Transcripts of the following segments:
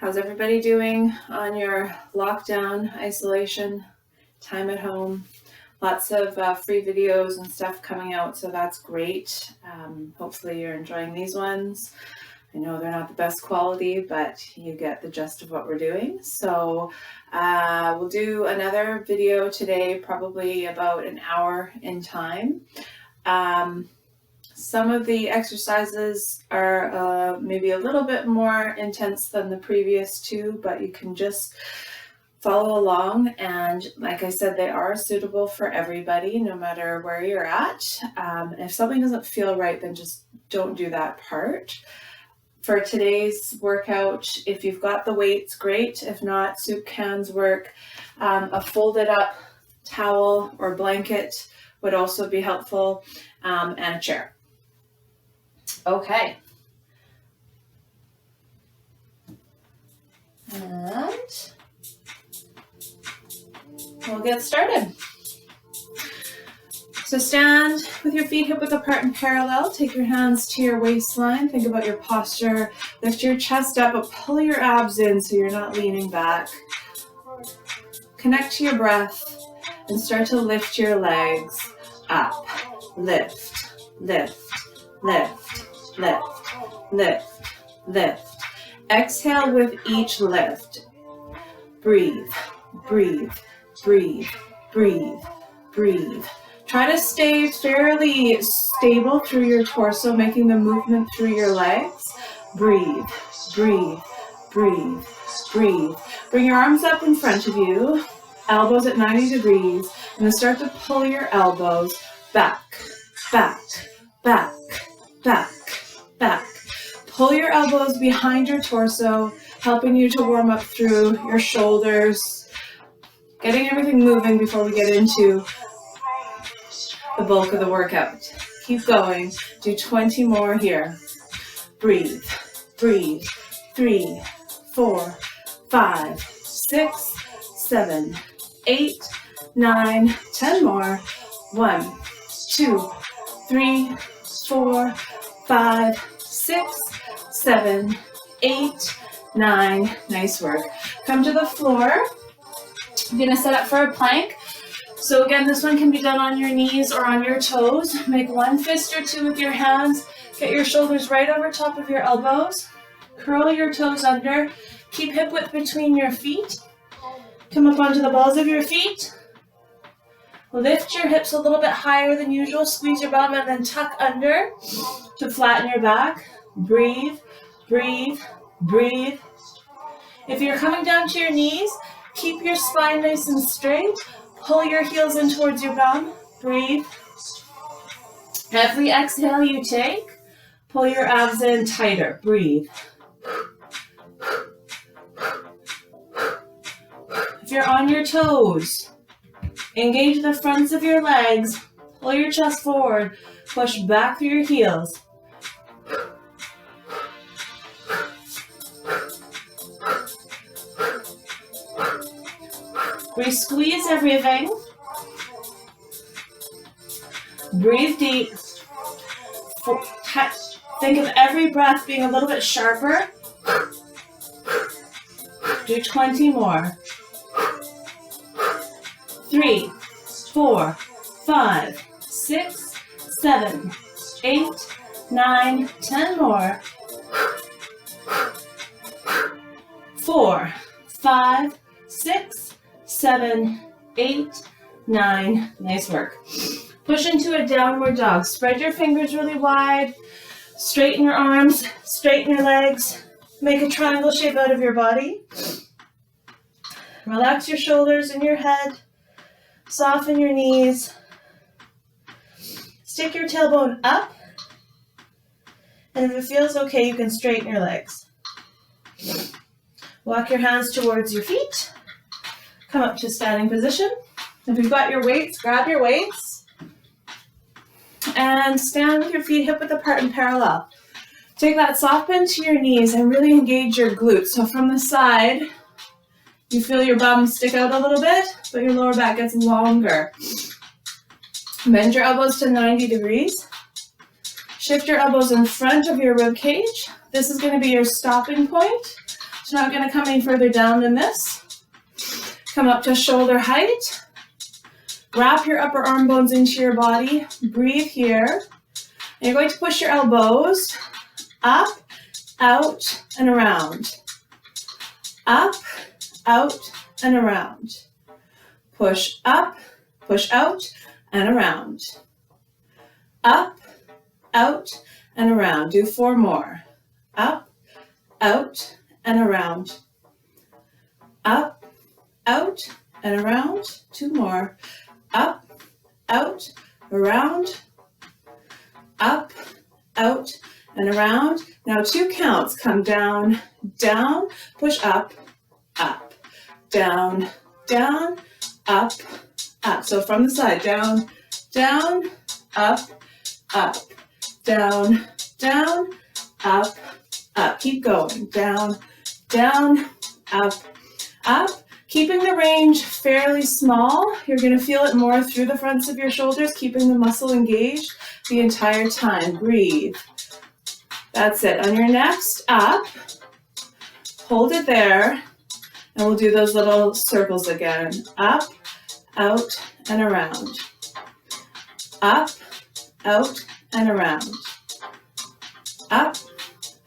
How's everybody doing on your lockdown, isolation, time at home? Lots of free videos and stuff coming out, so that's great. Hopefully you're enjoying these ones. I know they're not the best quality, but you get the gist of what we're doing. So we'll do another video today, probably about an hour in time. Some of the exercises are maybe a little bit more intense than the previous two, but you can just follow along. And like I said, they are suitable for everybody, no matter where you're at. If something doesn't feel right, then just don't do that part. For today's workout, if you've got the weights, great. If not, soup cans work. A folded up towel or blanket would also be helpful, and a chair. Okay. And we'll get started. So stand with your feet hip width apart and parallel. Take your hands to your waistline. Think about your posture. Lift your chest up, but pull your abs in so you're not leaning back. Connect to your breath and start to lift your legs up. Lift, lift, lift, lift, lift, lift. Exhale with each lift. Breathe, breathe, breathe, breathe, breathe. Try to stay fairly stable through your torso, making the movement through your legs. Breathe, breathe, breathe, breathe. Bring your arms up in front of you, elbows at 90 degrees, and then start to pull your elbows back, back, back, back, back. Pull your elbows behind your torso, helping you to warm up through your shoulders, getting everything moving before we get into the bulk of the workout. Keep going. Do 20 more here. Breathe, breathe. 3, 4, 5, 6, 7, 8, 9, 10 more. 1, 2, 3, 4, 5, 6, 7, 8, 9. Nice work. Come to the floor. I'm going to set up for a plank. So again, this one can be done on your knees or on your toes. Make one fist or two with your hands. Get your shoulders right over top of your elbows. Curl your toes under. Keep hip width between your feet. Come up onto the balls of your feet. Lift your hips a little bit higher than usual. Squeeze your bum and then tuck under to flatten your back. Breathe, breathe, breathe. If you're coming down to your knees, keep your spine nice and straight. Pull your heels in towards your bum. Breathe. Every exhale you take, pull your abs in tighter. Breathe. If you're on your toes, engage the fronts of your legs. Pull your chest forward. Push back through your heels. Re-squeeze everything. Breathe deep. Think of every breath being a little bit sharper. Do 20 more. 3, 4, 5, 6, 7, 8, 9, 10 more. 4, 5, 6, 7, 8, 9. Nice work. Push into a downward dog. Spread your fingers really wide. Straighten your arms. Straighten your legs. Make a triangle shape out of your body. Relax your shoulders and your head. Soften your knees. Stick your tailbone up. And if it feels okay, you can straighten your legs. Walk your hands towards your feet. Come up to standing position. If you've got your weights, grab your weights. And stand with your feet hip width apart and parallel. Take that soft bend to your knees and really engage your glutes. So from the side, you feel your bum stick out a little bit, but your lower back gets longer. Bend your elbows to 90 degrees. Shift your elbows in front of your rib cage. This is going to be your stopping point. Not going to come any further down than this. Come up to shoulder height. Wrap your upper arm bones into your body. Breathe here. And you're going to push your elbows up, out, and around. Up, out, and around. Push up, push out, and around. Up, out, and around. Do 4 more. Up, out, and around. Up, out, and around. 2 more. Up, out, around. Up, out, and around. Now 2 counts. Come down, down, push up, up, down, down, up, up. So from the side, down, down, up, up, down, down, up, up. Keep going. Down, down, up, up. Keeping the range fairly small. You're going to feel it more through the fronts of your shoulders, keeping the muscle engaged the entire time. Breathe. That's it. On your next up, hold it there, and we'll do those little circles again. Up, out, and around. Up, out, and around. Up,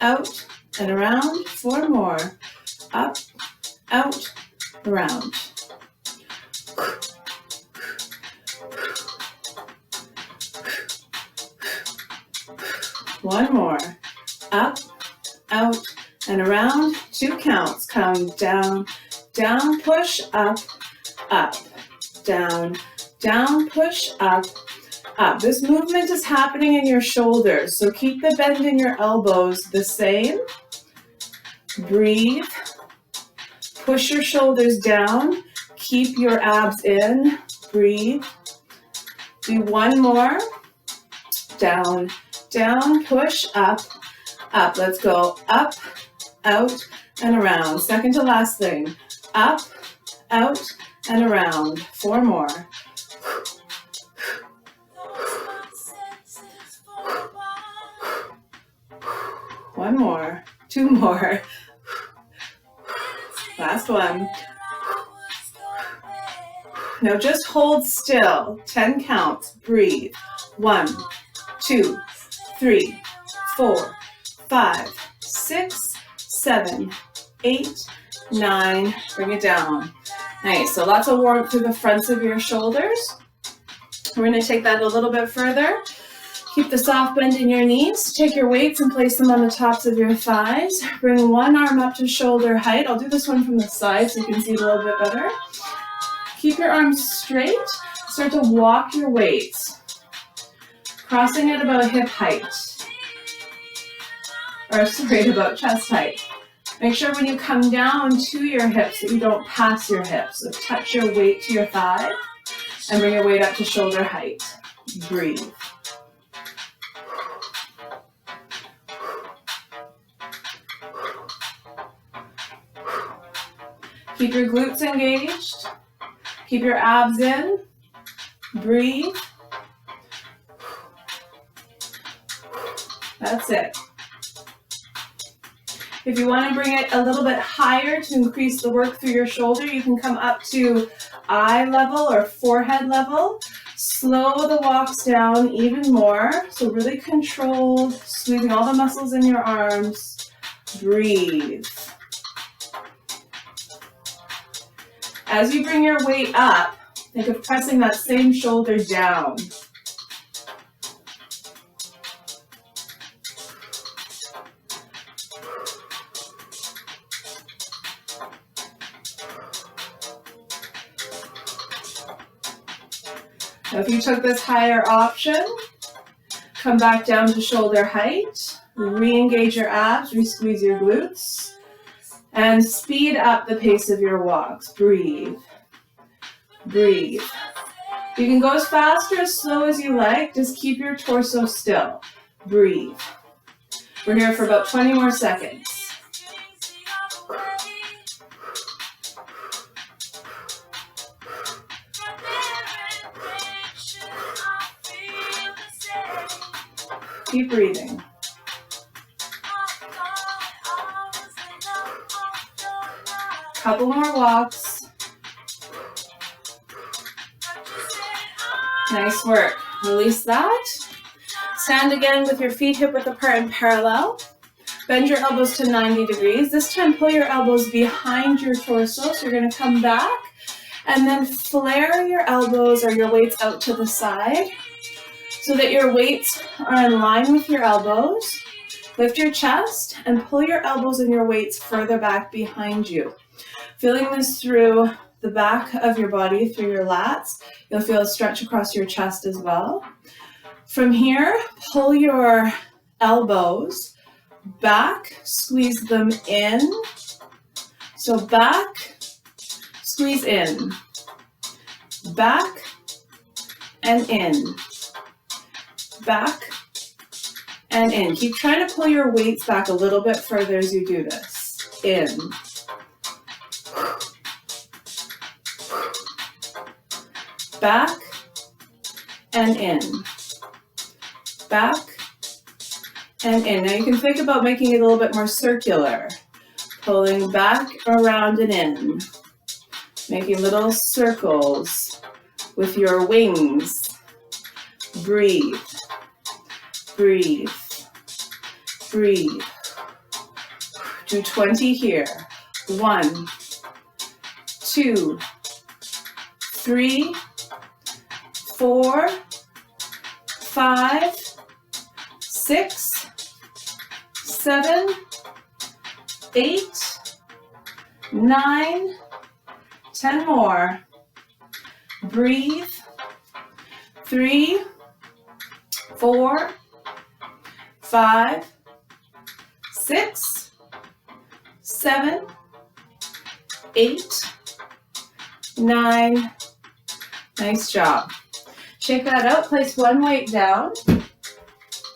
out, and around. 4 more. Up, out, around. One more. Up, out, and around. 2 counts. Come down, down, push, up, up, down, down, push, up, up. This movement is happening in your shoulders, so keep the bend in your elbows the same. Breathe. Push your shoulders down. Keep your abs in. Breathe. Do 1 more. Down, down, push, up, up. Let's go up, out, and around. Second to last thing. Up, out, and around. 4 more. One more. 2 more. Last one. Now just hold still. 10 counts. Breathe. 1, 2, 3, 4, 5, 6, 7, 8, 9. Bring it down. Nice. So lots of warmth through the fronts of your shoulders. We're going to take that a little bit further. Keep the soft bend in your knees. Take your weights and place them on the tops of your thighs. Bring one arm up to shoulder height. I'll do this one from the side so you can see it a little bit better. Keep your arms straight. Start to walk your weights, crossing at about hip height. About chest height. Make sure when you come down to your hips that you don't pass your hips. So touch your weight to your thigh and bring your weight up to shoulder height. Breathe. Keep your glutes engaged. Keep your abs in. Breathe. That's it. If you want to bring it a little bit higher to increase the work through your shoulder, you can come up to eye level or forehead level. Slow the walks down even more. So really controlled, squeezing all the muscles in your arms. Breathe. As you bring your weight up, think of pressing that same shoulder down. Now, if you took this higher option, come back down to shoulder height, re-engage your abs, re-squeeze your glutes, and speed up the pace of your walks. Breathe. Breathe. You can go as fast or as slow as you like. Just keep your torso still. Breathe. We're here for about 20 more seconds. Keep breathing. Couple more walks. Nice work. Release that. Stand again with your feet hip width apart and parallel. Bend your elbows to 90 degrees. This time pull your elbows behind your torso. So you're going to come back and then flare your elbows or your weights out to the side so that your weights are in line with your elbows. Lift your chest and pull your elbows and your weights further back behind you. Feeling this through the back of your body, through your lats. You'll feel a stretch across your chest as well. From here, pull your elbows back, squeeze them in. So back, squeeze in. Back and in. Back and in. Keep trying to pull your weights back a little bit further as you do this. In. Back and in. Back and in. Now you can think about making it a little bit more circular. Pulling back, around, and in. Making little circles with your wings. Breathe. Breathe. Breathe. Do 20 here. 1, 2, 3, 4, 5, 6, 7, 8, 9, 10 more. Breathe. 3, 4, 5, 6, 7, 8, 9. Nice job. Shake that out. Place one weight down.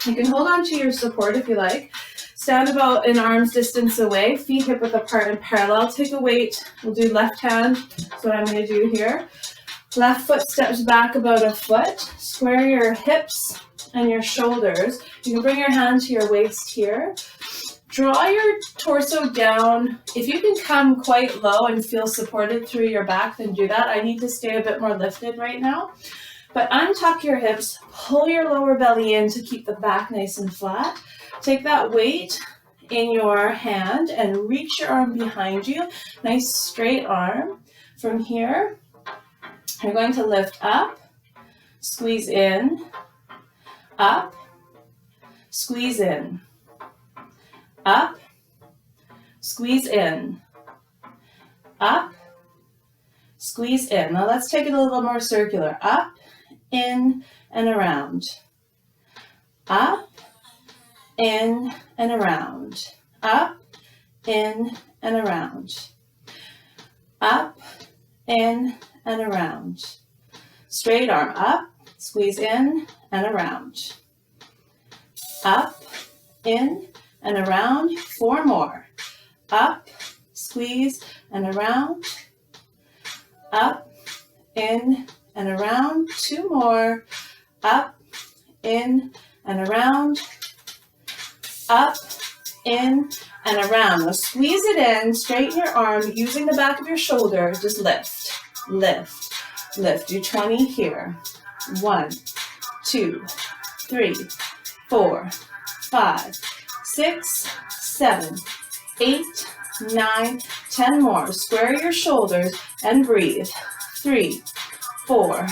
You can hold on to your support if you like. Stand about an arm's distance away. Feet hip width apart and parallel. Take a weight. We'll do left hand. That's what I'm going to do here. Left foot steps back about a foot. Square your hips and your shoulders. You can bring your hand to your waist here. Draw your torso down. If you can come quite low and feel supported through your back, then do that. I need to stay a bit more lifted right now. But untuck your hips, pull your lower belly in to keep the back nice and flat. Take that weight in your hand and reach your arm behind you. Nice straight arm. From here, you're going to lift up, squeeze in, up, squeeze in. Up, squeeze in, up, squeeze in. Now let's take it a little more circular. Up, in, and around. Up, in, and around. Up, in, and around. Up, in, and around. Straight arm up, squeeze in, and around. Up, in, and around. 4 more. Up, squeeze, and around. Up, in, and around. 2 more. Up, in, and around. Up, in, and around. Now squeeze it in, straighten your arm, using the back of your shoulder. Just lift, lift, lift. Do 20 here. 1, 2, 3, 4, 5, 6, 7, 8, 9, 10 more. Square your shoulders and breathe. 3, 4,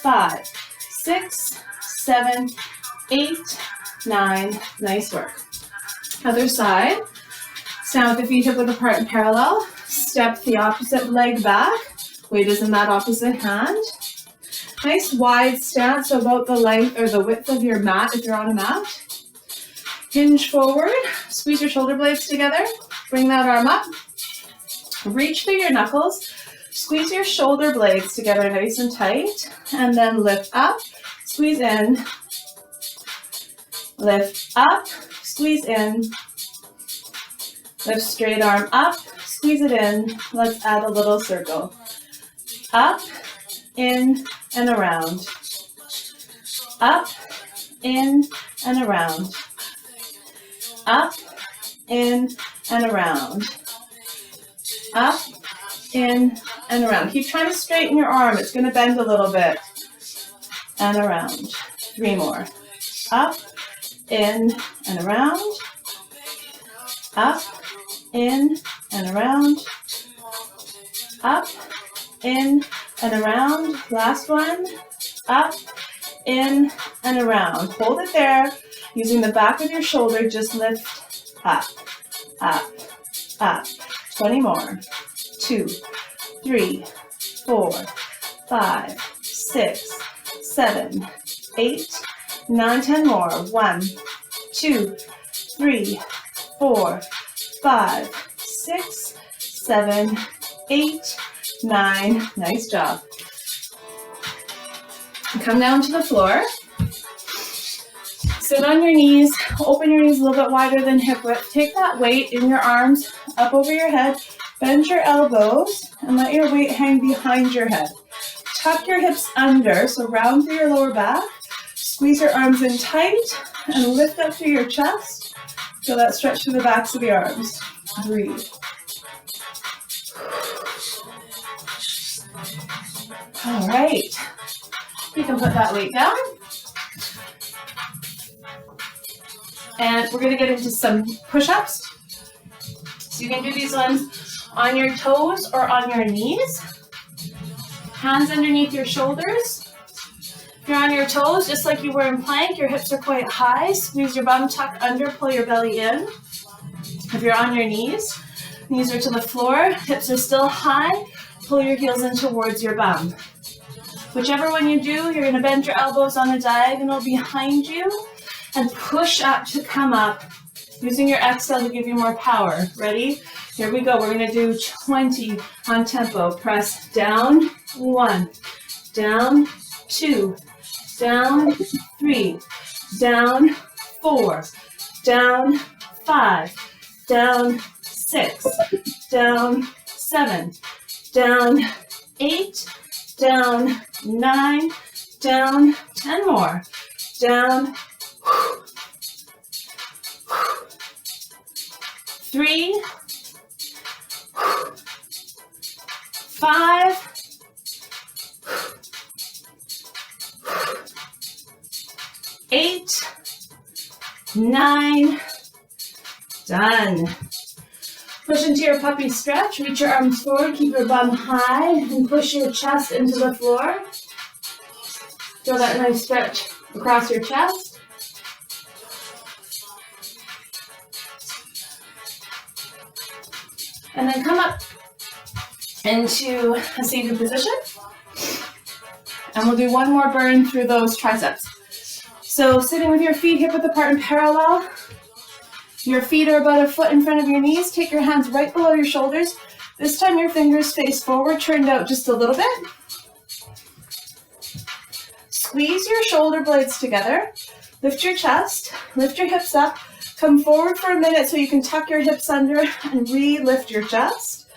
5, 6, 7, 8, 9. Nice work. Other side. Stand with the feet hip width apart and parallel. Step the opposite leg back. Weight is in that opposite hand. Nice wide stance, so about the length or the width of your mat if you're on a mat. Hinge forward, squeeze your shoulder blades together, bring that arm up, reach through your knuckles, squeeze your shoulder blades together nice and tight, and then lift up, squeeze in, lift up, squeeze in, lift straight arm up, squeeze it in, let's add a little circle, up, in, and around, up, in, and around, up, in, and around, up, in, and around. Keep trying to straighten your arm. It's going to bend a little bit. And around. 3 more. Up, in, and around. Up, in, and around. Up, in, and around. Last one. Up, in, and around. Hold it there. Using the back of your shoulder, just lift up, up, up. 20 more. 2, 3, 4, 5, 6, 7, 8, 9, 10 more. 1, 2, 3, 4, 5, 6, 7, 8, 9. Nice job. Come down to the floor. Sit on your knees. Open your knees a little bit wider than hip width. Take that weight in your arms up over your head. Bend your elbows and let your weight hang behind your head. Tuck your hips under, so round through your lower back. Squeeze your arms in tight and lift up through your chest. Feel that stretch through the backs of the arms. Breathe. All right. You can put that weight down. And we're going to get into some push-ups. So you can do these ones on your toes or on your knees. Hands underneath your shoulders. If you're on your toes, just like you were in plank, your hips are quite high. Squeeze your bum, tuck under, pull your belly in. If you're on your knees are to the floor, hips are still high. Pull your heels in towards your bum. Whichever one you do, you're going to bend your elbows on the diagonal behind you and push up to come up, using your exhale to give you more power. Ready? Here we go. We're going to do 20 on tempo. Press down, 1, down, 2, down, 3, down, 4, down, 5, down, 6, down, 7, down, 8, down, 9, down, 10 more, down, 3, 5, 8, 9, done. Push into your puppy stretch, reach your arms forward, keep your bum high, and push your chest into the floor. Feel that nice stretch across your chest. And then come up into a seated position. And we'll do one more burn through those triceps. So sitting with your feet hip width apart and parallel. Your feet are about a foot in front of your knees. Take your hands right below your shoulders. This time your fingers face forward, turned out just a little bit. Squeeze your shoulder blades together. Lift your chest, lift your hips up. Come forward for a minute so you can tuck your hips under and re-lift your chest.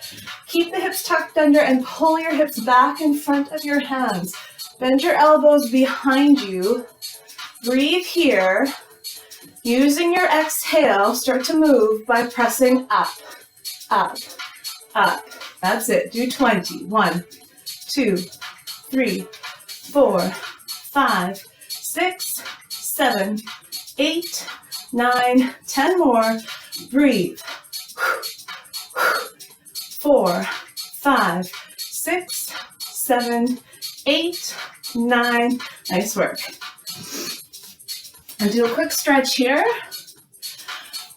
Keep the hips tucked under and pull your hips back in front of your hands. Bend your elbows behind you. Breathe here. Using your exhale, start to move by pressing up, up, up. That's it. Do 20. 1, 2, 3, 4, 5, 6, 7, 8, 9, 10 more. Breathe. 4, 5, 6, 7, 8, 9. Nice work. And do a quick stretch here.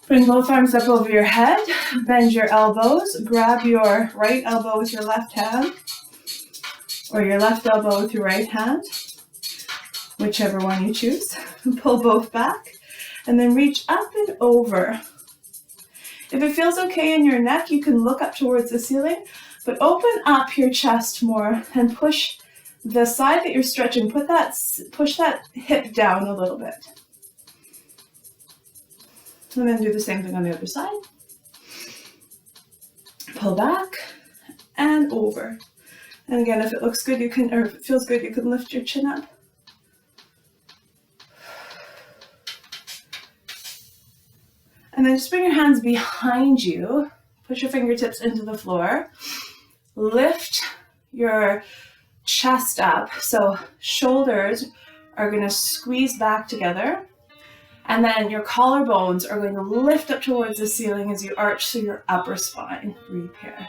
Bring both arms up over your head. Bend your elbows. Grab your right elbow with your left hand, or your left elbow with your right hand, whichever one you choose. Pull both back, and then reach up and over. If it feels okay in your neck, you can look up towards the ceiling, but open up your chest more and push the side that you're stretching. Push that hip down a little bit. And then do the same thing on the other side. Pull back and over. And again, if it looks good, if it feels good, you can lift your chin up. And then just bring your hands behind you. Push your fingertips into the floor. lift your chest up. So shoulders are going to squeeze back together. And then your collarbones are going to lift up towards the ceiling as you arch through your upper spine. Breathe here.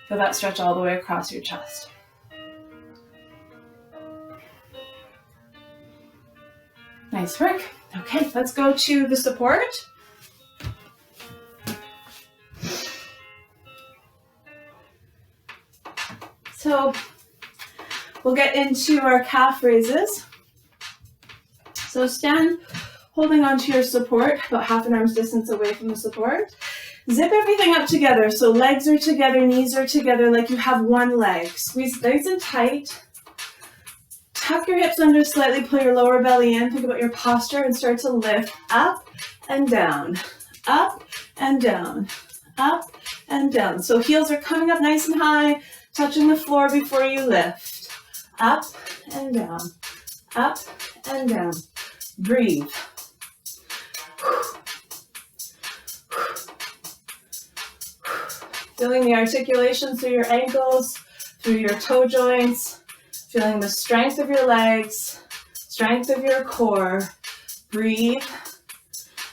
Feel that stretch all the way across your chest. Nice work. Okay, let's go to the support. So we'll get into our calf raises. So stand holding onto your support, about half an arm's distance away from the support. Zip everything up together. So legs are together, knees are together, like you have one leg. Squeeze nice and tight. Tuck your hips under slightly, pull your lower belly in. Think about your posture and start to lift up and down, up and down, up and down. So heels are coming up nice and high, touching the floor before you lift. Up and down, up and down. Breathe. Feeling the articulation through your ankles, through your toe joints, feeling the strength of your legs, strength of your core. Breathe.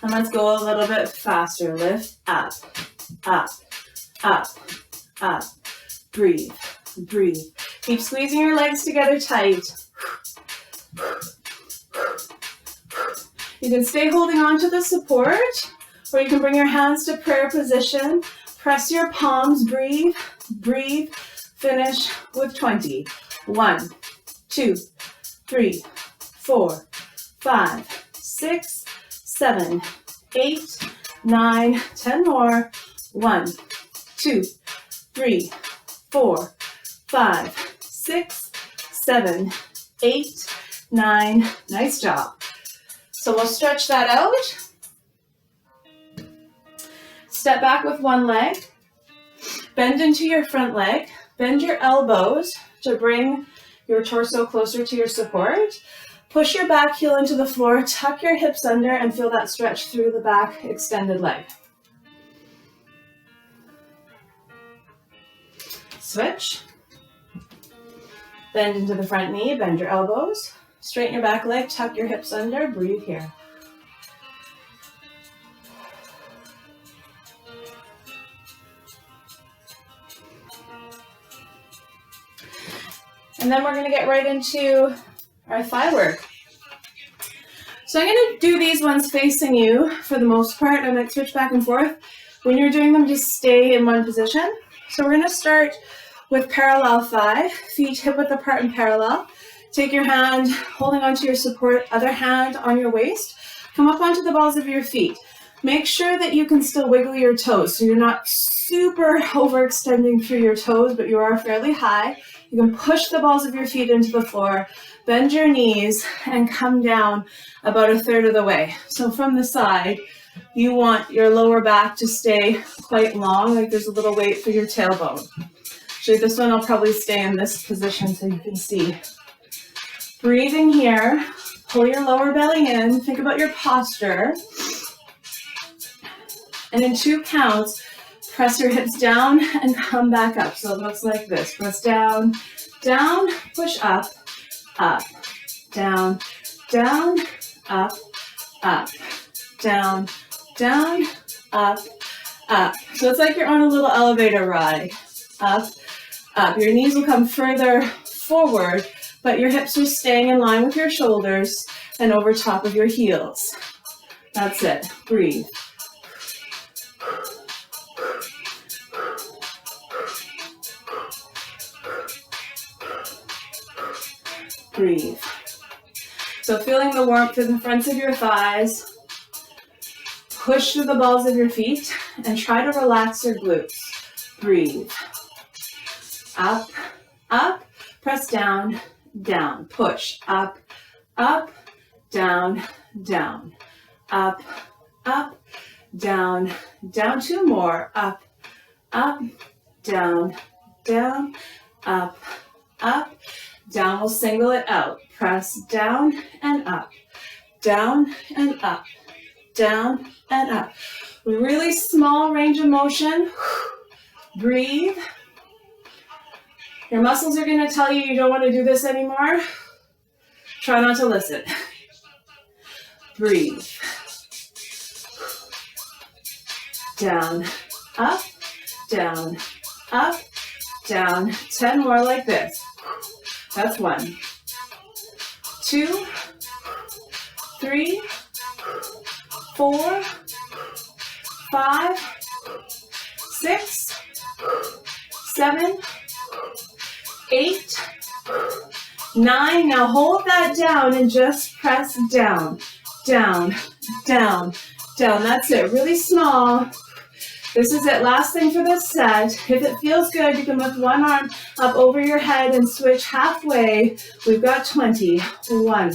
And let's go a little bit faster. Lift up, up, up, up. Breathe, breathe. Keep squeezing your legs together tight. You can stay holding on to the support, or you can bring your hands to prayer position. Press your palms, breathe, breathe. Finish with 20. 1, 2, 3, 4, 5, 6, 7, 8, 9, 10 more. 1, 2, 3, 4, 5, 6, 7, 8, 9. Nice job. So we'll stretch that out. Step back with one leg. Bend into your front leg. Bend your elbows to bring your torso closer to your support. Push your back heel into the floor. Tuck your hips under and feel that stretch through the back extended leg. Switch. Bend into the front knee. Bend your elbows. Straighten your back leg. Tuck your hips under. Breathe here. And then we're going to get right into our thigh work. So I'm going to do these ones facing you for the most part. I might switch back and forth. When you're doing them, just stay in one position. So we're going to start with parallel thigh, feet hip width apart and parallel. Take your hand, holding onto your support, other hand on your waist. Come up onto the balls of your feet. Make sure that you can still wiggle your toes, so you're not super overextending through your toes, but you are fairly high. You can push the balls of your feet into the floor, bend your knees, and come down about a third of the way. So from the side, you want your lower back to stay quite long, like there's a little weight for your tailbone. Actually, this one I'll probably stay in this position so you can see. Breathing here, pull your lower belly in, think about your posture. And in 2 counts, press your hips down and come back up. So it looks like this. Press down, down, push up, up, down, down, up, up, down, down, up, up. So it's like you're on a little elevator ride. Up, up. Your knees will come further forward, but your hips are staying in line with your shoulders and over top of your heels. That's it. Breathe. Breathe. So feeling the warmth in the fronts of your thighs, push through the balls of your feet and try to relax your glutes. Breathe. Up, up, press down, down, push, up, up, down, down, up, up, down, down, 2 more, up, up, down, down, up, up, down. We'll single it out. Press down and up, down and up, down and up. Really small range of motion. Breathe. Your muscles are going to tell you you don't want to do this anymore. Try not to listen. Breathe. Down, up, down, up, down. 10 more like this. That's 1, 2, 3, 4, 5, 6, 7, 8, 9. Now hold that down and just press down, down, down, down. That's it. Really small. This is it. Last thing for this set. If it feels good, you can lift one arm up over your head and switch halfway. We've got 20. 1,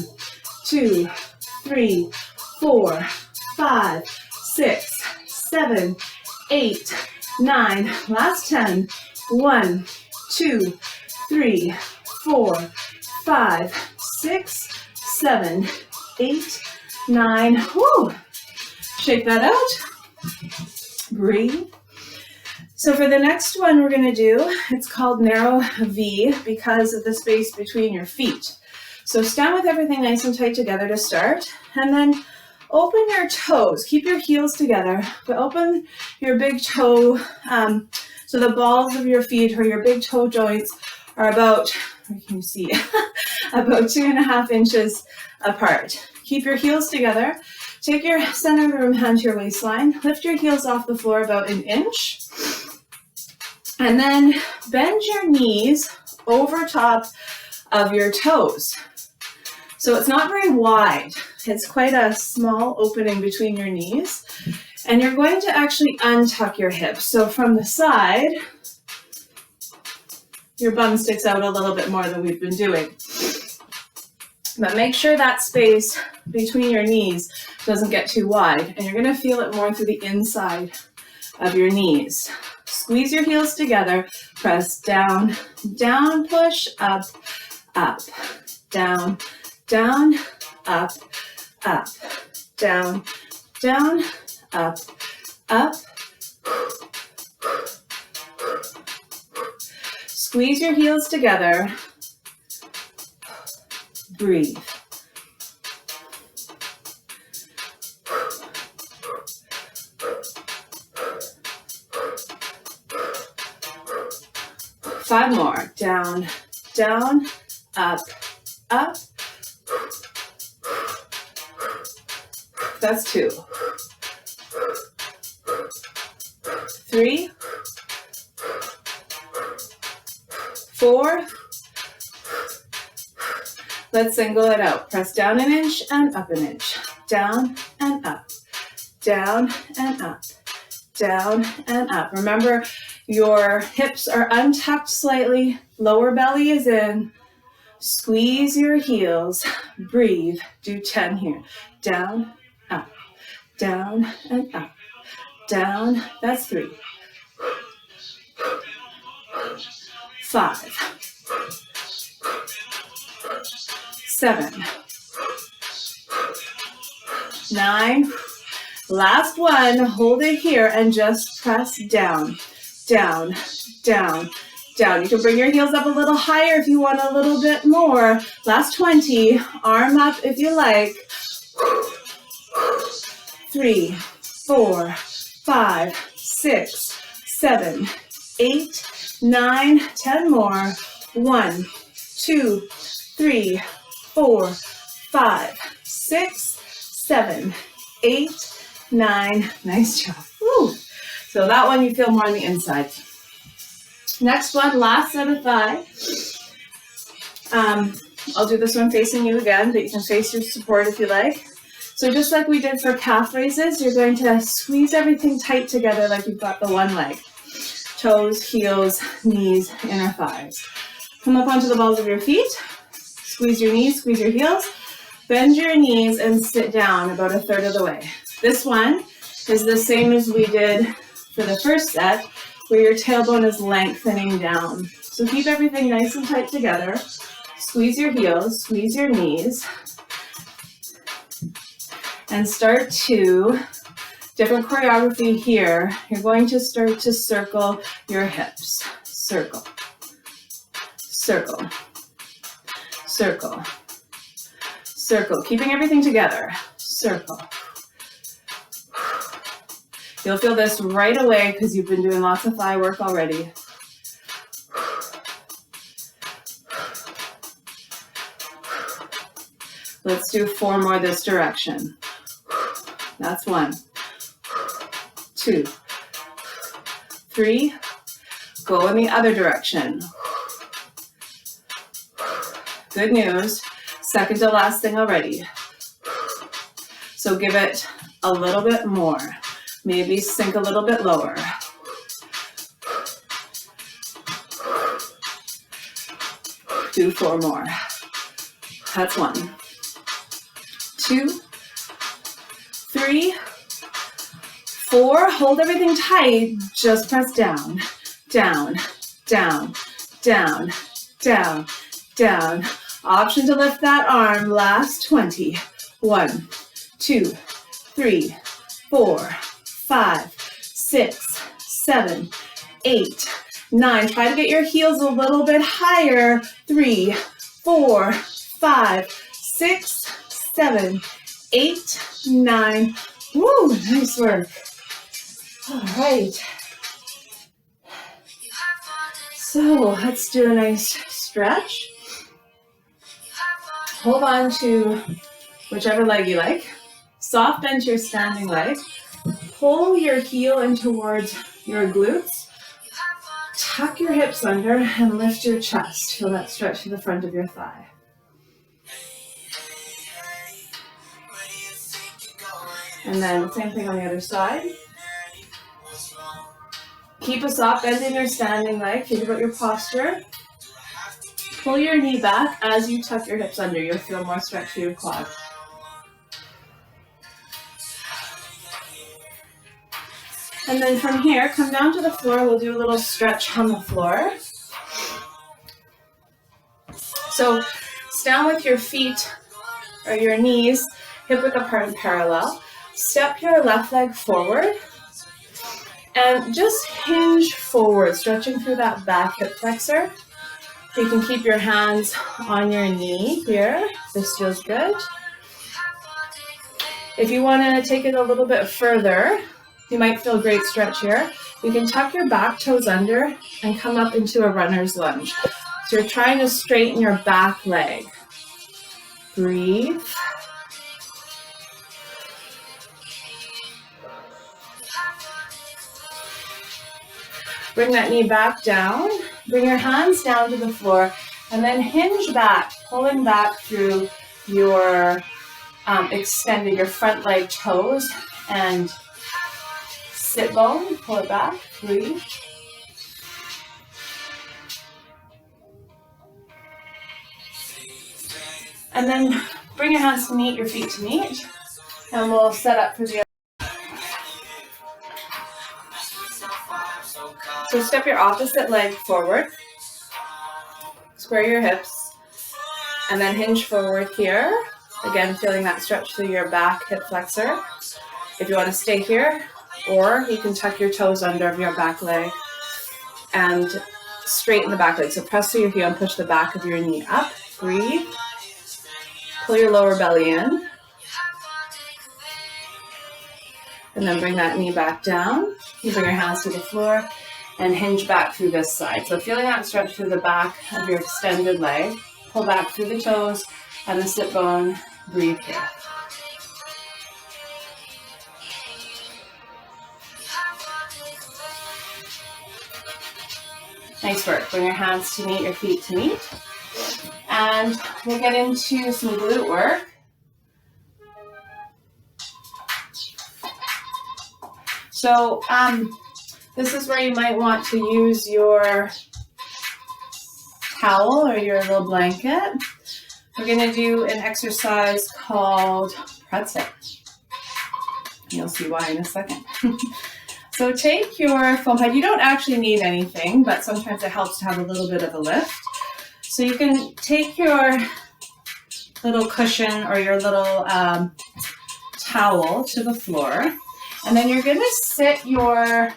2, 3, 4, 5, 6, 7, 8, 9. Last 10. 1, 2, 3, 4, 5, 6, 7, 8, 9. Woo! Shake that out. Breathe. So for the next one we're going to do, it's called narrow V because of the space between your feet. So stand with everything nice and tight together to start, and then open your toes. Keep your heels together, but open your big toe, so the balls of your feet or your big toe joints are about, where can you see, about 2.5 inches apart. Keep your heels together. Take your center of the room hand to your waistline. Lift your heels off the floor about 1 inch. And then bend your knees over top of your toes. So it's not very wide. It's quite a small opening between your knees. And you're going to actually untuck your hips. So from the side, your bum sticks out a little bit more than we've been doing. But make sure that space between your knees doesn't get too wide, and you're going to feel it more through the inside of your knees. Squeeze your heels together, press down, down, push, up, up, down, down, up, up, down, down, up, up. Squeeze your heels together. Breathe. Five more. Down, down, up, up. That's 2. 3, 4. Let's single it out. Press down 1 inch and up 1 inch. Down and up. Down and up. Down and up. Remember, your hips are untucked slightly. Lower belly is in. Squeeze your heels. Breathe. Do 10 here. Down, up. Down and up. Down. That's 3. 5. 7. 9. Last one. Hold it here and just press down, down, down, down. You can bring your heels up a little higher if you want a little bit more. Last 20. Arm up if you like. 3, 4, 5, 6, 7, 8, 9, 10 more. 1, 2, 3, 4, 5, 6, 7, 8, 9. Nice job. Woo. So that one you feel more on the inside. Next one, last set of thigh. I'll do this one facing you again, but you can face your support if you like. So just like we did for calf raises, you're going to squeeze everything tight together like you've got the one leg. Toes, heels, knees, inner thighs. Come up onto the balls of your feet. Squeeze your knees, squeeze your heels. Bend your knees and sit down about 1/3 of the way. This one is the same as we did for the first set, where your tailbone is lengthening down. So keep everything nice and tight together. Squeeze your heels, squeeze your knees, and start to, different choreography here, you're going to start to circle your hips. Circle, circle, circle, circle, keeping everything together, circle. You'll feel this right away because you've been doing lots of thigh work already. Let's do 4 more this direction. That's 1, 2, 3. Go in the other direction. Good news. Second to last thing already. So give it a little bit more. Maybe sink a little bit lower. Do 4 more. That's 1, 2, 3, 4. Hold everything tight. Just press down, down, down, down, down, down. Option to lift that arm. Last 20. 1, 2, 3, 4, 5, 6, 7, 8, 9. Try to get your heels a little bit higher. 3, 4, 5, 6, 7, 8, 9. Woo, nice work. All right. So let's do a nice stretch. Hold on to whichever leg you like. Soft bend to your standing leg. Pull your heel in towards your glutes. Tuck your hips under and lift your chest. Feel that stretch to the front of your thigh. And then same thing on the other side. Keep a soft bend in your standing leg. Think about your posture. Pull your knee back as you tuck your hips under. You'll feel more stretch through your quad. And then from here, come down to the floor. We'll do a little stretch on the floor. So stand with your feet or your knees hip width apart and parallel. Step your left leg forward. And just hinge forward, stretching through that back hip flexor. You can keep your hands on your knee here. This feels good. If you want to take it a little bit further, you might feel a great stretch here. You can tuck your back toes under and come up into a runner's lunge. So you're trying to straighten your back leg. Breathe. Bring that knee back down. Bring your hands down to the floor and then hinge back, pulling back through your extended your front leg toes and sit bone. Pull it back. Breathe. And then bring your hands to meet, your feet to meet. And we'll set up for the other. So step your opposite leg forward, square your hips, and then hinge forward here. Again, feeling that stretch through your back hip flexor. If you want to stay here, or you can tuck your toes under your back leg and straighten the back leg. So press through your heel and push the back of your knee up. Breathe. Pull your lower belly in. And then bring that knee back down. You bring your hands to the floor and hinge back through this side. So feeling that stretch through the back of your extended leg. Pull back through the toes and the sit bone. Breathe here. Nice work. Bring your hands to meet, your feet to meet. And we'll get into some glute work. So this is where you might want to use your towel or your little blanket. We're going to do an exercise called pretzel. You'll see why in a second. So take your foam pad. You don't actually need anything, but sometimes it helps to have a little bit of a lift. So you can take your little cushion or your little towel to the floor, and then you're going to sit your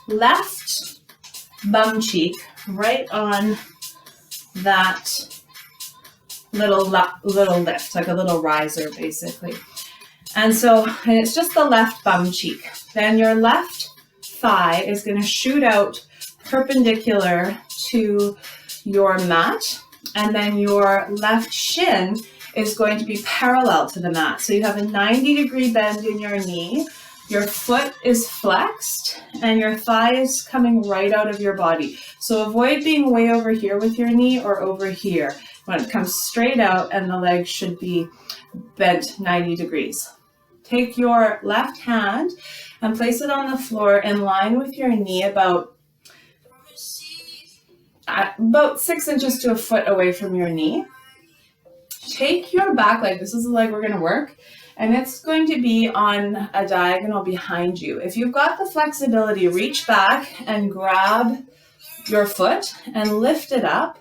left bum cheek right on that little lift, like a little riser basically. And it's just the left bum cheek. Then your left thigh is going to shoot out perpendicular to your mat, and then your left shin is going to be parallel to the mat. So you have a 90-degree bend in your knee, your foot is flexed, and your thigh is coming right out of your body. So avoid being way over here with your knee or over here. When it comes straight out, and the leg should be bent 90 degrees. Take your left hand and place it on the floor in line with your knee about 6 inches to a foot away from your knee. Take your back leg, this is the leg we're going to work, and it's going to be on a diagonal behind you. If you've got the flexibility, reach back and grab your foot and lift it up,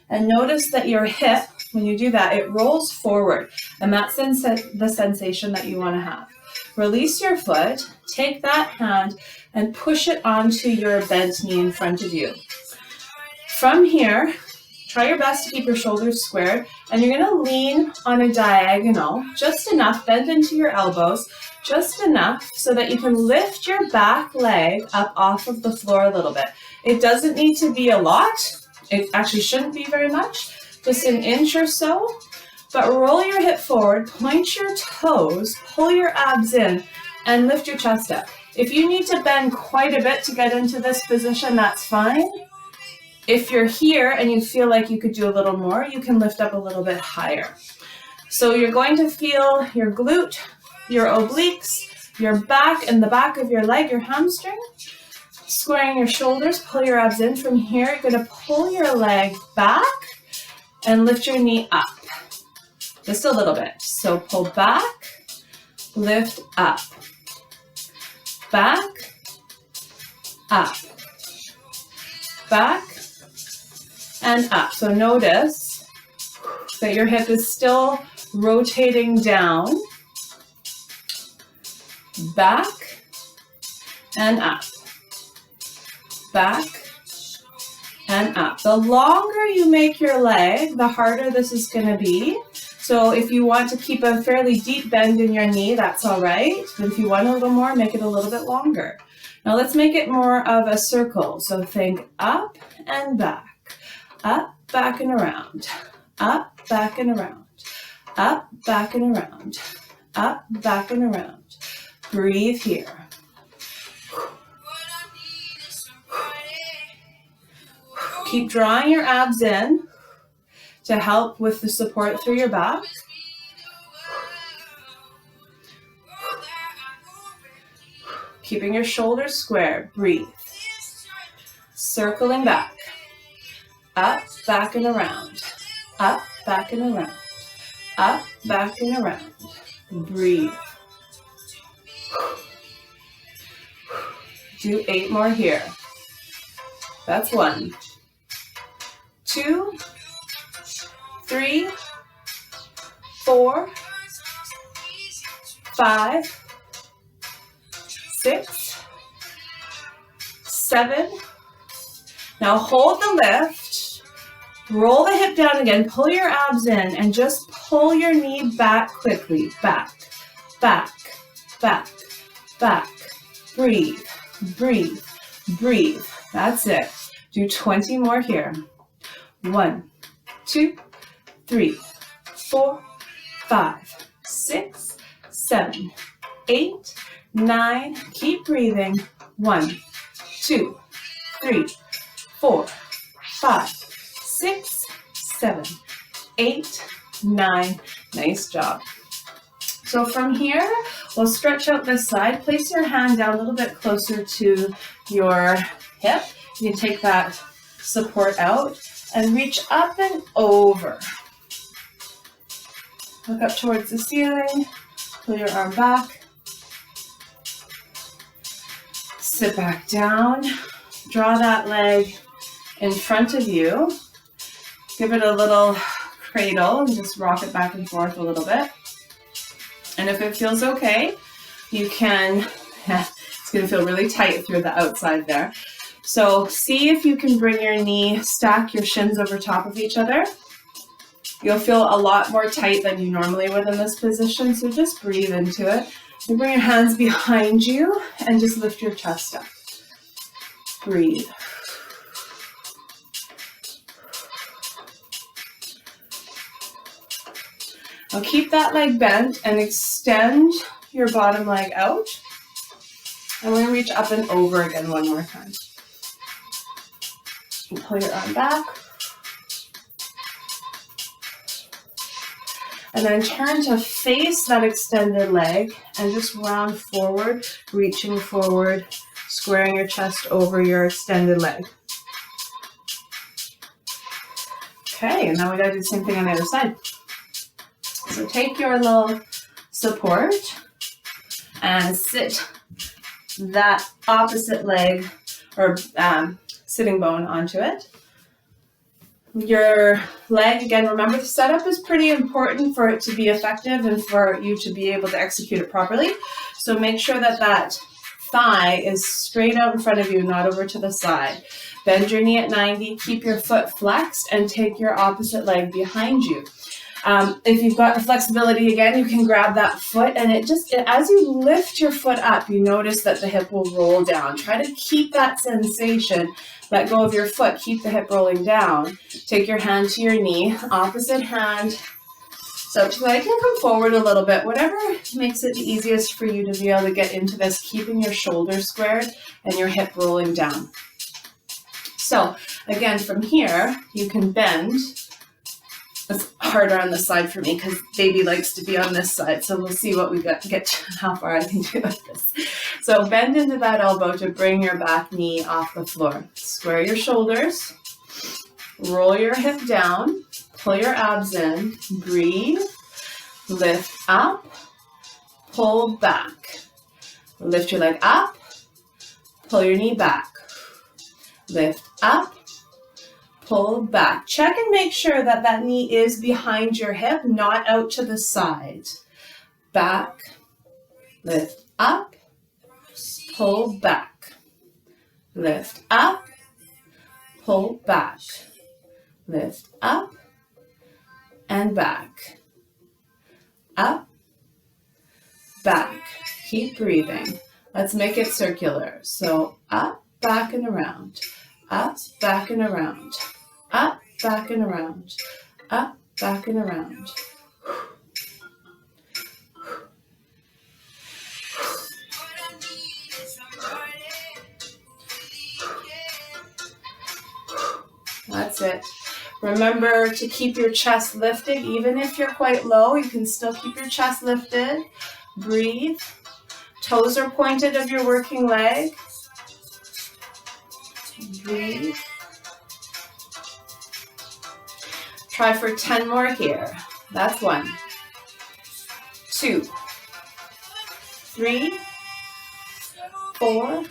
and notice that your hip, when you do that, it rolls forward, and that's the sensation that you want to have. Release your foot, take that hand, and push it onto your bent knee in front of you. From here, try your best to keep your shoulders squared, and you're going to lean on a diagonal, just enough, bend into your elbows, just enough so that you can lift your back leg up off of the floor a little bit. It doesn't need to be a lot. It actually shouldn't be very much, just an inch or so, but roll your hip forward, point your toes, pull your abs in, and lift your chest up. If you need to bend quite a bit to get into this position, that's fine. If you're here and you feel like you could do a little more, you can lift up a little bit higher. So you're going to feel your glute, your obliques, your back and the back of your leg, your hamstring. Squaring your shoulders, pull your abs in. From here, you're going to pull your leg back and lift your knee up. Just a little bit. So pull back, lift up. Back, up. Back, and up. So notice that your hip is still rotating down. Back, and up. Back and up. The longer you make your leg, the harder this is going to be. So if you want to keep a fairly deep bend in your knee, that's all right. But if you want a little more, make it a little bit longer. Now let's make it more of a circle. So think up and back, up, back and around, up, back and around, up, back and around, up, back and around. Breathe here. Keep drawing your abs in to help with the support through your back. Keeping your shoulders square. Breathe. Circling back. Up, back and around. Up, back and around. Up, back and around. Breathe. Do 8 more here. That's 1. 2, 3, 4, 5, 6, 7. Now hold the lift, roll the hip down again, pull your abs in, and just pull your knee back quickly. Back, back, back, back. Breathe, breathe, breathe. That's it. Do 20 more here. 1, 2, 3, 4, 5, 6, 7, 8, 9. Keep breathing. 1, 2, 3, 4, 5, 6, 7, 8, 9. Nice job. So from here, we'll stretch out this side. Place your hand down a little bit closer to your hip. You can take that support out and reach up and over. Look up towards the ceiling. Pull your arm back. Sit back down. Draw that leg in front of you. Give it a little cradle and just rock it back and forth a little bit. And if it feels okay, you can, it's going to feel really tight through the outside there. So see if you can bring your knee, stack your shins over top of each other. You'll feel a lot more tight than you normally would in this position, so just breathe into it. You bring your hands behind you and just lift your chest up. Breathe. Now keep that leg bent and extend your bottom leg out. And we're going to reach up and over again one more time. And pull your arm back. And then turn to face that extended leg and just round forward, reaching forward, squaring your chest over your extended leg. Okay, and now we gotta do the same thing on the other side. So take your little support and sit that opposite leg or sitting bone onto it. Your leg, again, remember the setup is pretty important for it to be effective and for you to be able to execute it properly. So make sure that that thigh is straight out in front of you, not over to the side. Bend your knee at 90, keep your foot flexed, and take your opposite leg behind you. If you've got the flexibility, again, you can grab that foot, and as you lift your foot up, you notice that the hip will roll down. Try to keep that sensation. Let go of your foot, keep the hip rolling down. Take your hand to your knee, opposite hand. So I can come forward a little bit, whatever makes it the easiest for you to be able to get into this, keeping your shoulders squared and your hip rolling down. So again, from here, you can bend. It's harder on this side for me because baby likes to be on this side. So we'll see what we get to, how far I can do with this. So bend into that elbow to bring your back knee off the floor. Square your shoulders, roll your hip down, pull your abs in, breathe, lift up, pull back. Lift your leg up, pull your knee back, lift up, pull back. Check and make sure that that knee is behind your hip, not out to the side. Back, lift up, pull back. Lift up, pull back. Lift up and back. Up, back. Keep breathing. Let's make it circular. So up, back, and around. Up, back, and around. Up, back, and around. Up, back, and around. That's it. Remember to keep your chest lifted. Even if you're quite low, you can still keep your chest lifted. Breathe. Toes are pointed of your working leg. Breathe. Try for 10 more here. That's 1, 2, 3, 4,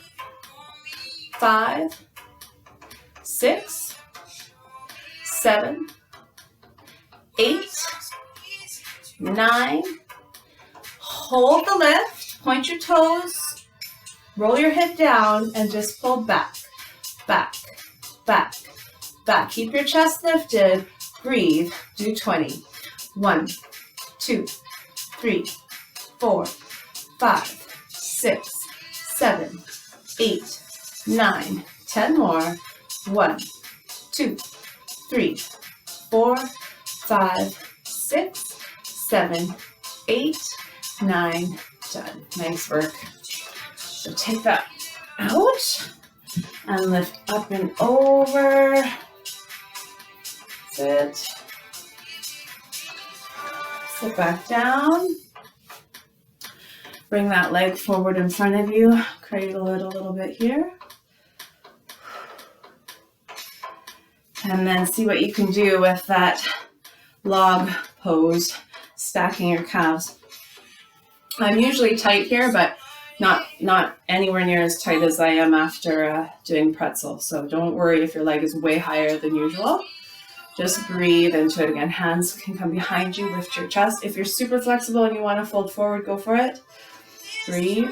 5, 6, 7, 8, 9. Hold the lift, point your toes, roll your hip down, and just pull back, back, back, back. Keep your chest lifted. Breathe. Do 20. 1, 2, 3, 4, 5, 6, 7, 8, 9. 10 more. 1, 2, 3, 4, 5, 6, 7, 8, 9. Done. Nice work. So take that out and lift up and over. Sit. Sit back down. Bring that leg forward in front of you. Cradle it a little bit here. And then see what you can do with that log pose, stacking your calves. I'm usually tight here, but not anywhere near as tight as I am after doing pretzel. So don't worry if your leg is way higher than usual. Just breathe into it again. Hands can come behind you, lift your chest. If you're super flexible and you want to fold forward, go for it. Breathe.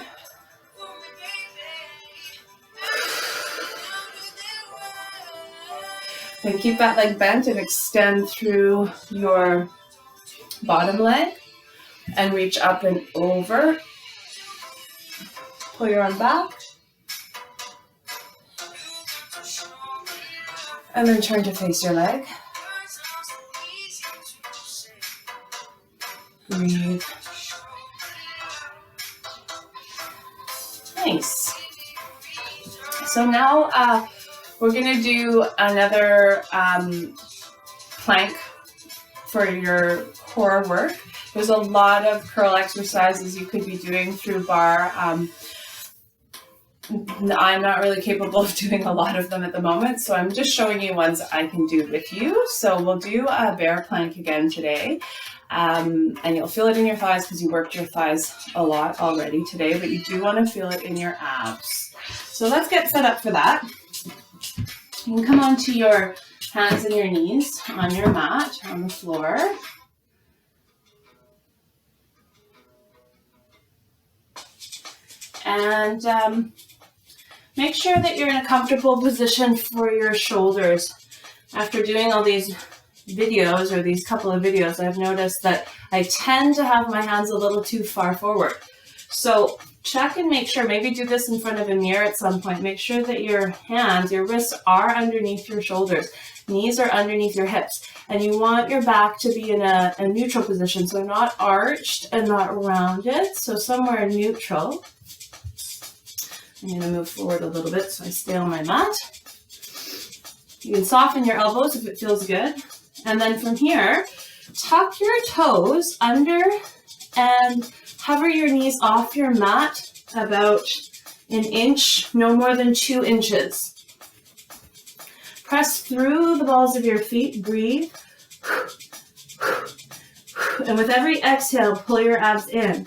Then keep that leg bent and extend through your bottom leg and reach up and over. Pull your arm back. And then turn to face your leg. Breathe. Nice. So now we're going to do another plank for your core work. There's a lot of curl exercises you could be doing through Barre. I'm not really capable of doing a lot of them at the moment, so I'm just showing you ones I can do with you. So we'll do a bear plank again today, and you'll feel it in your thighs because you worked your thighs a lot already today, but you do want to feel it in your abs. So let's get set up for that. You can come onto your hands and your knees on your mat, on the floor. And make sure that you're in a comfortable position for your shoulders. After doing all these videos, or these couple of videos, I've noticed that I tend to have my hands a little too far forward. So check and make sure, maybe do this in front of a mirror at some point. Make sure that your hands, your wrists are underneath your shoulders. Knees are underneath your hips. And you want your back to be in a neutral position. So not arched and not rounded. So somewhere neutral. I'm going to move forward a little bit so I stay on my mat. You can soften your elbows if it feels good. And then from here, tuck your toes under and hover your knees off your mat about an inch, no more than 2 inches. Press through the balls of your feet, breathe. And with every exhale, pull your abs in.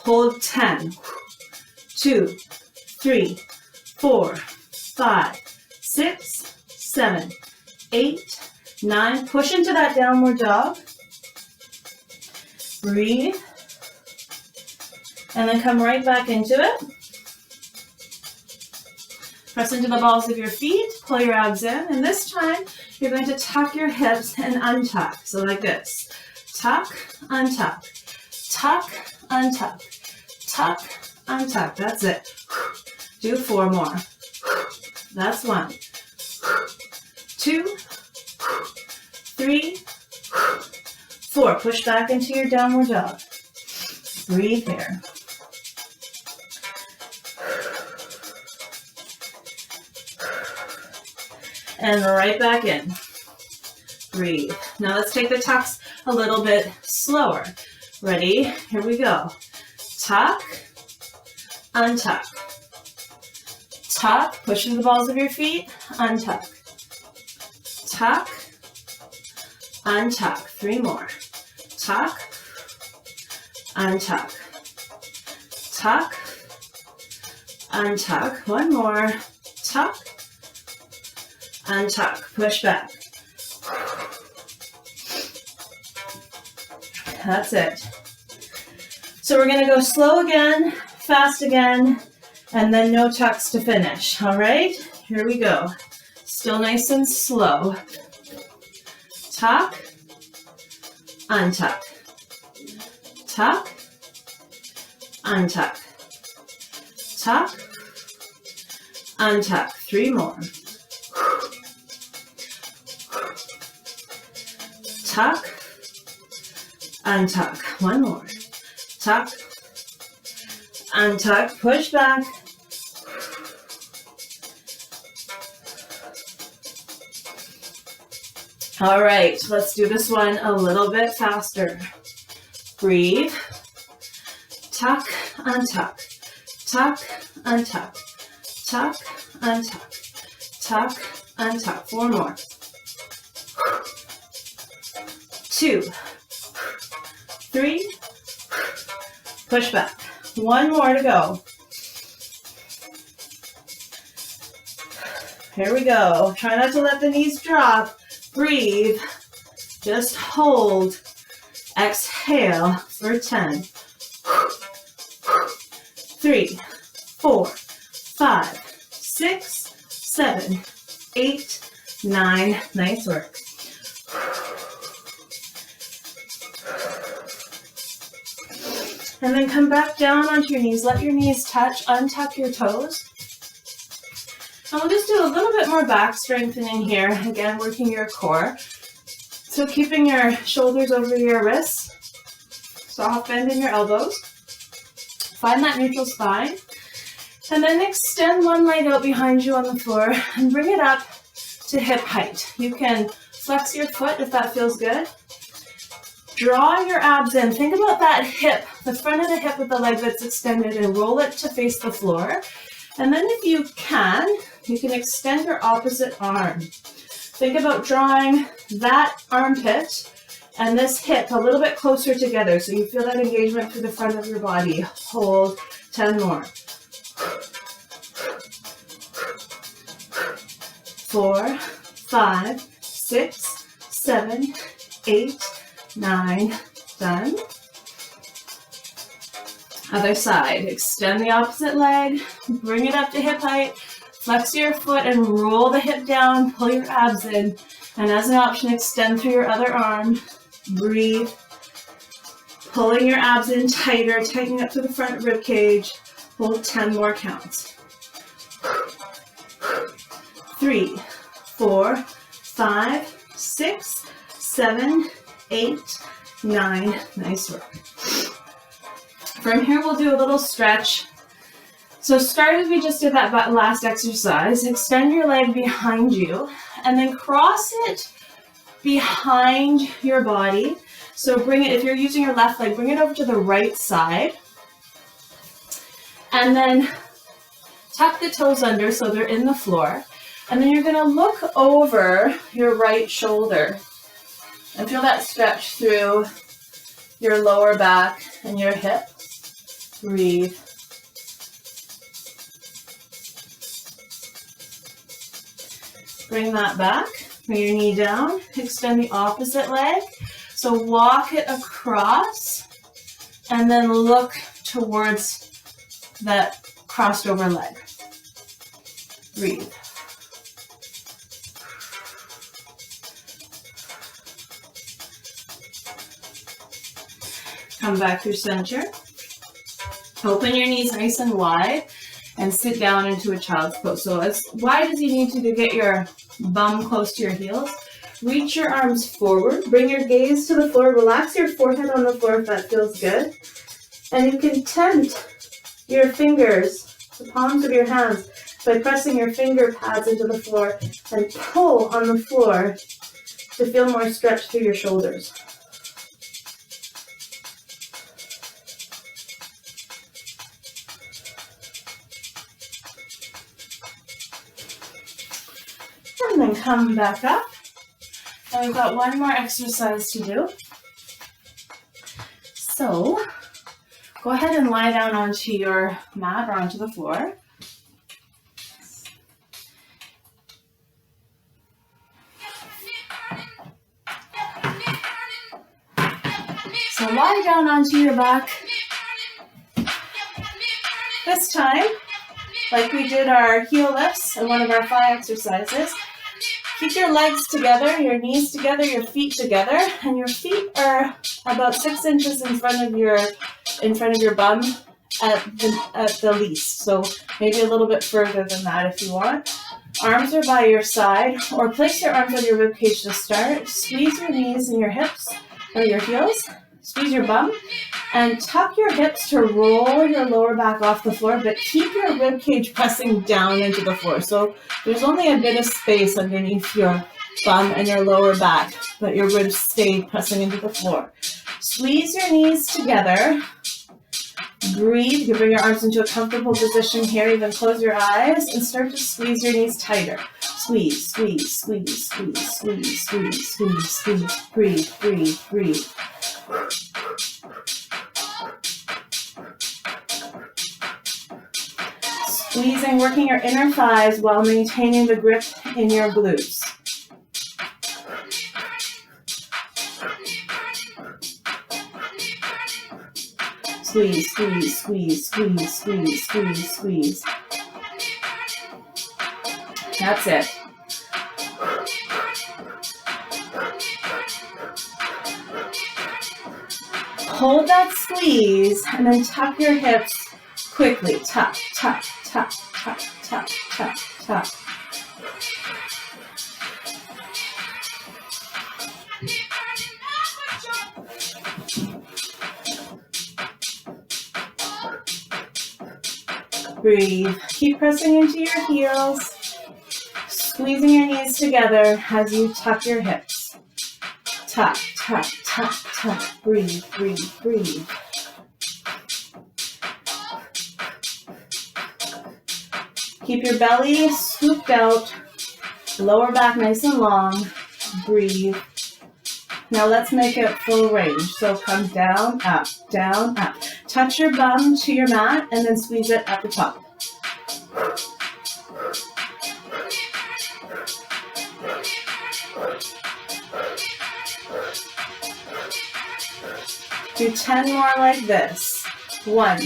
Hold 10, 2, 3, 4, 5, 6, 7, 8, 9. Push into that downward dog. Breathe. And then come right back into it. Press into the balls of your feet, pull your abs in, and this time you're going to tuck your hips and untuck. So like this. Tuck, untuck, tuck, untuck, tuck, untuck. That's it. Do 4 more. That's 1, 2, 3, 4. Push back into your downward dog. Breathe here. And right back in. Breathe. Now let's take the tucks a little bit slower. Ready? Here we go. Tuck, untuck. Tuck, push into the balls of your feet, untuck. Tuck, untuck. 3 more. Tuck, untuck. Tuck, untuck. 1 more. Tuck, untuck. Push back. That's it. So we're going to go slow again, fast again, and then no tucks to finish. All right, here we go. Still nice and slow. Tuck, untuck. Tuck, untuck. Tuck, untuck. 3 more. Tuck, untuck. 1 more. Tuck, untuck. Push back. All right, let's do this one a little bit faster. Breathe. Tuck, untuck. Tuck, untuck. Tuck, untuck. Tuck, untuck. 4 more. 2, 3, push back. 1 more to go. Here we go. Try not to let the knees drop. Breathe. Just hold. Exhale for 10, 3, 4, 5, 6, 7, 8, 9. Nice work. And then come back down onto your knees. Let your knees touch. Untuck your toes. And we'll just do a little bit more back strengthening here. Again, working your core. So keeping your shoulders over your wrists. Soft bend in your elbows. Find that neutral spine. And then extend one leg out behind you on the floor and bring it up to hip height. You can flex your foot if that feels good. Draw your abs in. Think about that hip, the front of the hip with the leg that's extended, and roll it to face the floor. And then if you can extend your opposite arm. Think about drawing that armpit and this hip a little bit closer together so you feel that engagement through the front of your body. Hold 10 more. 4, 5, 6, 7, 8, 9, done. Other side, extend the opposite leg, bring it up to hip height, flex your foot and roll the hip down, pull your abs in, and as an option, extend through your other arm, breathe, pulling your abs in tighter, tightening up to the front rib cage, hold 10 more counts. 3, 4, 5, 6, 7, 8, 9. Nice work. From here, we'll do a little stretch. So start as we just did that last exercise. Extend your leg behind you and then cross it behind your body. So bring it, if you're using your left leg, bring it over to the right side. And then tuck the toes under so they're in the floor. And then you're going to look over your right shoulder and feel that stretch through your lower back and your hip. Breathe. Bring that back. Bring your knee down. Extend the opposite leg. So walk it across and then look towards that crossed over leg. Breathe. Come back through center. Open your knees nice and wide and sit down into a child's pose. So as wide as you need to get your bum close to your heels. Reach your arms forward. Bring your gaze to the floor. Relax your forehead on the floor if that feels good. And you can tempt your fingers, the palms of your hands, by pressing your finger pads into the floor and pull on the floor to feel more stretch through your shoulders. And then come back up. And we've got one more exercise to do. So go ahead and lie down onto your mat or onto the floor. So lie down onto your back. This time, like we did our heel lifts and one of our 5 exercises, keep your legs together, your knees together, your feet together, and your feet are about 6 inches in front of your bum at the least. So maybe a little bit further than that if you want. Arms are by your side, or place your arms on your rib cage to start. Squeeze your knees and your hips or your heels. Squeeze your bum and tuck your hips to roll your lower back off the floor, but keep your rib cage pressing down into the floor. So there's only a bit of space underneath your bum and your lower back, but your ribs stay pressing into the floor. Squeeze your knees together. Breathe. You can bring your arms into a comfortable position here. Even close your eyes and start to squeeze your knees tighter. Squeeze, squeeze, squeeze, squeeze, squeeze, squeeze, squeeze, squeeze. Breathe, breathe, breathe. Squeezing, working your inner thighs while maintaining the grip in your glutes. Squeeze, squeeze, squeeze, squeeze, squeeze, squeeze, squeeze. That's it. Hold that squeeze and then tuck your hips quickly. Tuck, tuck, tuck, tuck, tuck, tuck, tuck. Breathe. Keep pressing into your heels, squeezing your knees together as you tuck your hips. Tuck, tuck, tuck, tuck. Breathe, breathe, breathe. Keep your belly scooped out, lower back nice and long. Breathe. Now let's make it full range. So come down, up, down, up. Touch your bum to your mat and then squeeze it at the top. Do 10 more like this. 1,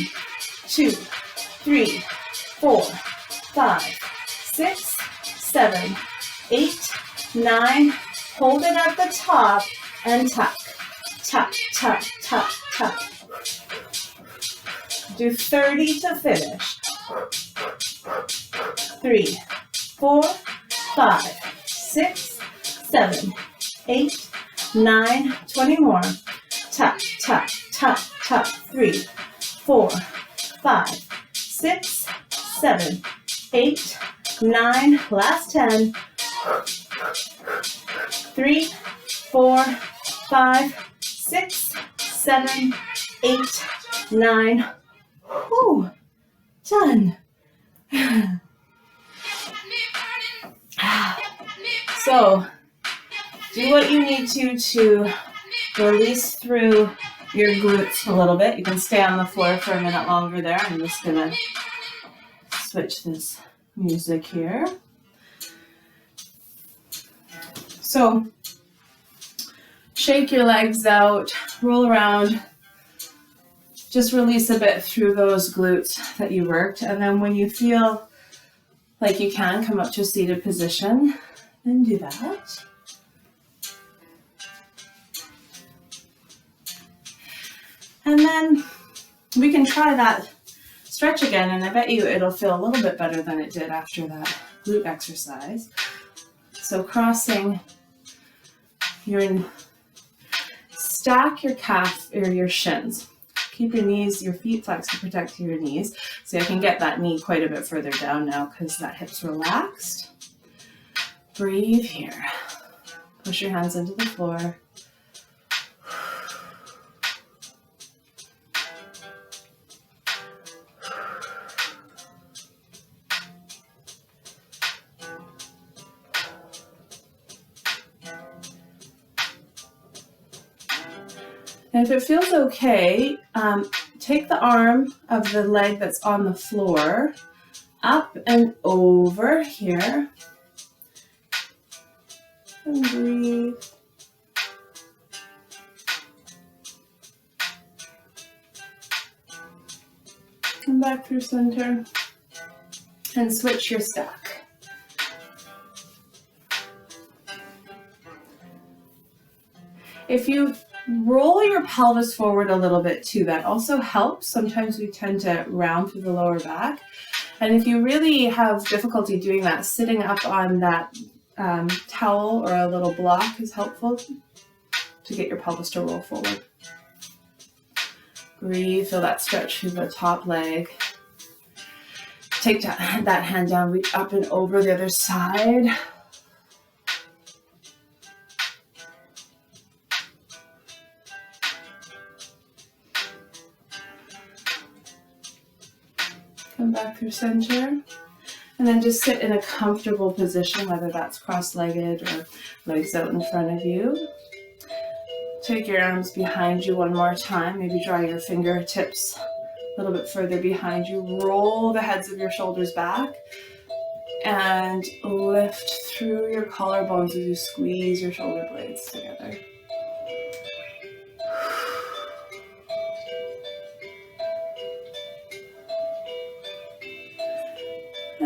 2, 3, 4, 5, 6, 7, 8, 9. Hold it at the top and tuck. Tuck, tuck, tuck, tuck. Do 30 to finish. 3, 4, 5, 6, 7, 8, 9. 20 more. Tuck, tuck, tuck, tuck. 3, 4, 5, 6, 7, 8, 9. Last 10. 3, 4, 5, 6, 7, 8, 9. Whew, done. So, do what you need to release through your glutes a little bit. You can stay on the floor for a minute longer there. I'm just gonna switch this music here. So, shake your legs out, roll around, just release a bit through those glutes that you worked. And then when you feel like you can, come up to a seated position and do that. And then we can try that stretch again, and I bet you it'll feel a little bit better than it did after that glute exercise. So crossing stack your calf or your shins. Keep your knees, your feet flexed to protect your knees. So I can get that knee quite a bit further down now because that hip's relaxed. Breathe here. Push your hands into the floor. And if it feels okay, take the arm of the leg that's on the floor up and over here. And breathe. Come back through center and switch your stack. If you roll your pelvis forward a little bit too, that also helps. Sometimes we tend to round through the lower back. And if you really have difficulty doing that, sitting up on that towel or a little block is helpful to get your pelvis to roll forward. Breathe, feel that stretch through the top leg. Take that hand down, reach up and over the other side. Come back through center. And then just sit in a comfortable position, whether that's cross-legged or legs out in front of you. Take your arms behind you one more time. Maybe draw your fingertips a little bit further behind you. Roll the heads of your shoulders back and lift through your collarbones as you squeeze your shoulder blades together.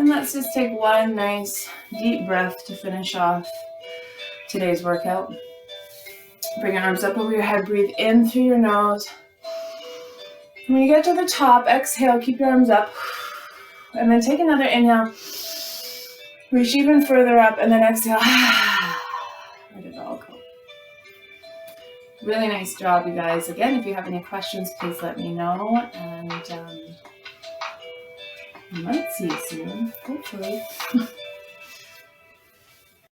And let's just take one nice deep breath to finish off today's workout. Bring your arms up over your head, breathe in through your nose. When you get to the top, exhale, keep your arms up. And then take another inhale. Reach even further up, and then exhale. Let it all go. Really nice job, you guys. Again, if you have any questions, please let me know. And I might see you soon, hopefully.